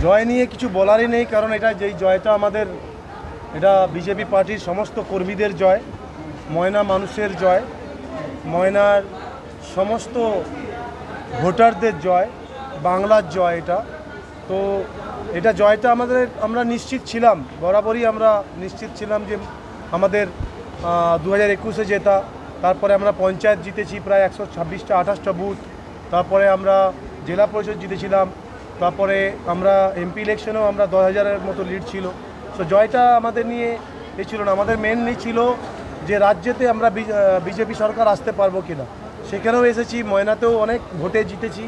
জয় নিয়ে কিছু বলারই নেই, কারণ এটা যেই জয়টা আমাদের, এটা বিজেপি পার্টির সমস্ত কর্মীদের জয়, ময়না মানুষের জয়, ময়নার সমস্ত ভোটারদের জয়, বাংলার জয় এটা। তো এটা জয়টা আমরা নিশ্চিত ছিলাম, বরাবরই আমরা নিশ্চিত ছিলাম যে আমাদের 2021-এ জেতা, তারপরে আমরা পঞ্চায়েত জিতেছি প্রায় 126টা বুথ, তারপরে আমরা জেলা পরিষদ জিতেছিলাম, তারপরে আমরা এমপি ইলেকশনেও আমরা 10,000-এর মতো লিড ছিল। তো জয়টা আমাদের নিয়ে ছিল না, আমাদের মেনলি ছিল যে রাজ্যেতে আমরা বিজেপি সরকার আসতে পারবো কিনা। সেখানেও এসেছি, ময়নাতেও অনেক ভোটে জিতেছি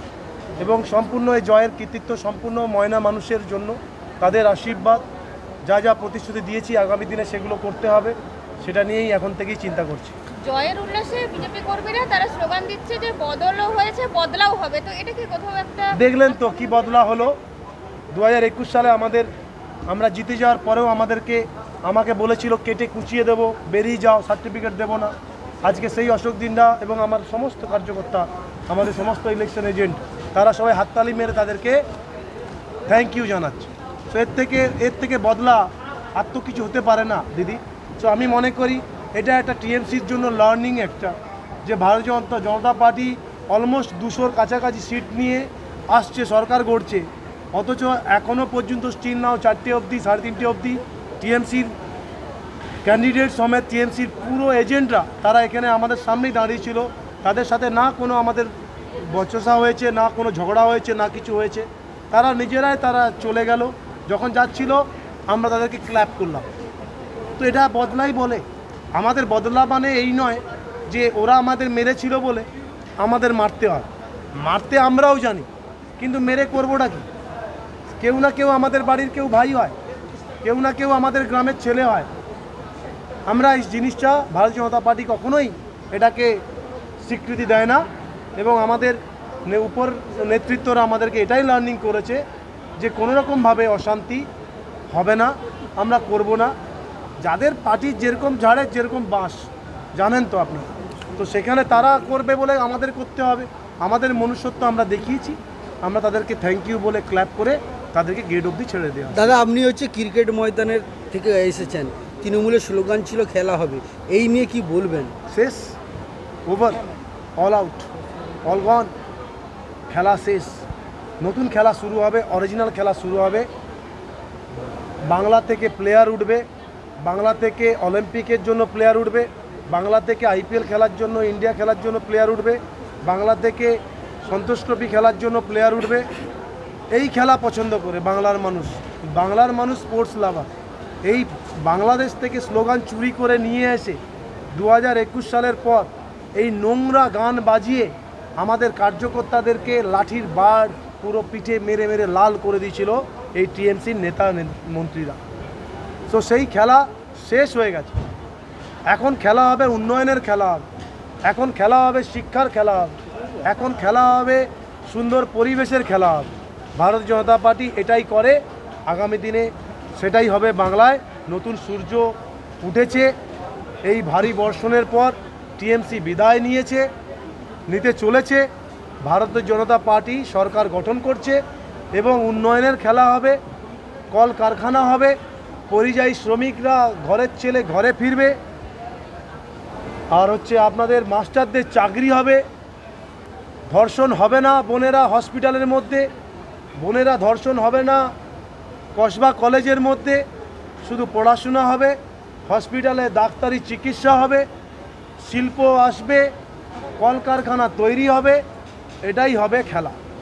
এবং সম্পূর্ণ এই জয়ের কৃতিত্ব সম্পূর্ণ ময়না মানুষের জন্য, তাদের আশীর্বাদ, যা যা প্রতিশ্রুতি দিয়েছি আগামী দিনে সেগুলো করতে হবে, সেটা নিয়েই এখন থেকেই চিন্তা করছি। জয়ের উল্লাসে বিজেপি কর্মীরা তারা স্লোগান দিচ্ছে যে বদলও হয়েছে, বদলাও হবে, তো এটা কি কোথাও একটা দেখলেন তো কি বদলা হলো। 2021 সালে আমরা জিতে যাওয়ার পরেও আমাকে বলেছিল কেটে কুচিয়ে দেবো, বেরিয়ে যাও, সার্টিফিকেট দেবো না। আজকে সেই অশোক দিন্দা এবং আমার সমস্ত কার্যকর্তা, আমাদের সমস্ত ইলেকশন এজেন্ট, তারা সবাই হাততালি মেরে তাদেরকে থ্যাংক ইউ জানাচ্ছে। তো এর থেকে বদলা আর তো কিছু হতে পারে না দিদি। তো আমি মনে করি এটা একটা টিএমসির জন্য লার্নিং একটা, যে ভারতীয় জনতা পার্টি অলমোস্ট 200-র কাছাকাছি সিট নিয়ে আসছে, সরকার গড়ছে, অথচ এখনও পর্যন্ত স্টিল নাও 4টে অবধি 3:30 অবধি টিএমসির ক্যান্ডিডেট সমেত টিএমসির পুরো এজেন্টরা তারা এখানে আমাদের সামনেই দাঁড়িয়েছিল। তাদের সাথে না কোনো আমাদের বচসা হয়েছে, না কোনো ঝগড়া হয়েছে, না কিছু হয়েছে। তারা নিজেরাই চলে গেল, যখন যাচ্ছিল আমরা তাদেরকে ক্ল্যাপ করলাম। তো এটা বদলাই বলে, আমাদের বদলা মানে এই নয় যে ওরা আমাদের মেরেছিল বলে আমাদের মারতে হয়, মারতে আমরাও জানি, কিন্তু মেরে করবোটা কি? কেউ না কেউ আমাদের বাড়ির কেউ ভাই হয়, কেউ না কেউ আমাদের গ্রামের ছেলে হয়। আমরা এই জিনিসটা ভারতীয় জনতা পার্টি কখনোই এটাকে স্বীকৃতি দেয় না, এবং আমাদের উপর নেতৃত্বরা আমাদেরকে এটাই লার্নিং করেছে যে কোনো রকমভাবে অশান্তি হবে না, আমরা করব না। যাদের পার্টির যেরকম ঝাড়ের যেরকম বাঁশ, জানেন তো আপনারা, তো সেখানে তারা করবে বলে আমাদের করতে হবে। আমাদের মনুষ্যত্ব আমরা দেখিয়েছি, আমরা তাদেরকে থ্যাংক ইউ বলে ক্ল্যাপ করে তাদেরকে গেট অবধি ছেড়ে দেওয়া। দাদা, আপনি ক্রিকেট ময়দানের থেকে এসেছেন, তৃণমূলের স্লোগান ছিল খেলা হবে, এই নিয়ে কি বলবেন? শেষ, ওভার, অল আউট, অল গন, খেলা শেষ, নতুন খেলা শুরু হবে, অরিজিনাল খেলা শুরু হবে। বাংলা থেকে প্লেয়ার উঠবে, বাংলা থেকে অলিম্পিকের জন্য প্লেয়ার উঠবে, বাংলা থেকে আইপিএল খেলার জন্য, ইন্ডিয়া খেলার জন্য প্লেয়ার উঠবে, বাংলা থেকে সন্তোষ ট্রফি খেলার জন্য প্লেয়ার উঠবে। এই খেলা পছন্দ করে বাংলার মানুষ স্পোর্টস লাভার। এই বাংলাদেশ থেকে স্লোগান চুরি করে নিয়ে এসে 2021 সালের পর এই নোংরা গান বাজিয়ে আমাদের কার্যকর্তাদেরকে লাঠির বাড় পুরো পিঠে মেরে মেরে লাল করে দিয়েছিল এই টিএমসির নেতা মন্ত্রীরা। তো সেই খেলা শেষ হয়ে গেছে, এখন খেলা হবে উন্নয়নের খেলা হবে, এখন খেলা হবে শিক্ষার খেলা হবে, এখন খেলা হবে সুন্দর পরিবেশের খেলা হবে। ভারতীয় জনতা পার্টি এটাই করে, আগামী দিনে সেটাই হবে। বাংলায় নতুন সূর্য উঠেছে, এই ভারী বর্ষণের পর টিএমসি বিদায় নিতে চলেছে। ভারতীয় জনতা পার্টি সরকার গঠন করছে এবং উন্নয়নের খেলা হবে, কল কারখানা হবে, পরিযায়ী শ্রমিকরা ঘরের ছেলে ঘরে ফিরবে, আর আপনাদের মাস্টারদের চাকরি হবে, ধর্ষণ হবে না বোনেরা হসপিটালের মধ্যে, বোনেরা ধর্ষণ হবে না কসবা কলেজের মধ্যে, শুধু পড়াশোনা হবে, হসপিটালে ডাক্তারি চিকিৎসা হবে, শিল্প আসবে, কলকারখানা তৈরি হবে, এটাই হবে খেলা।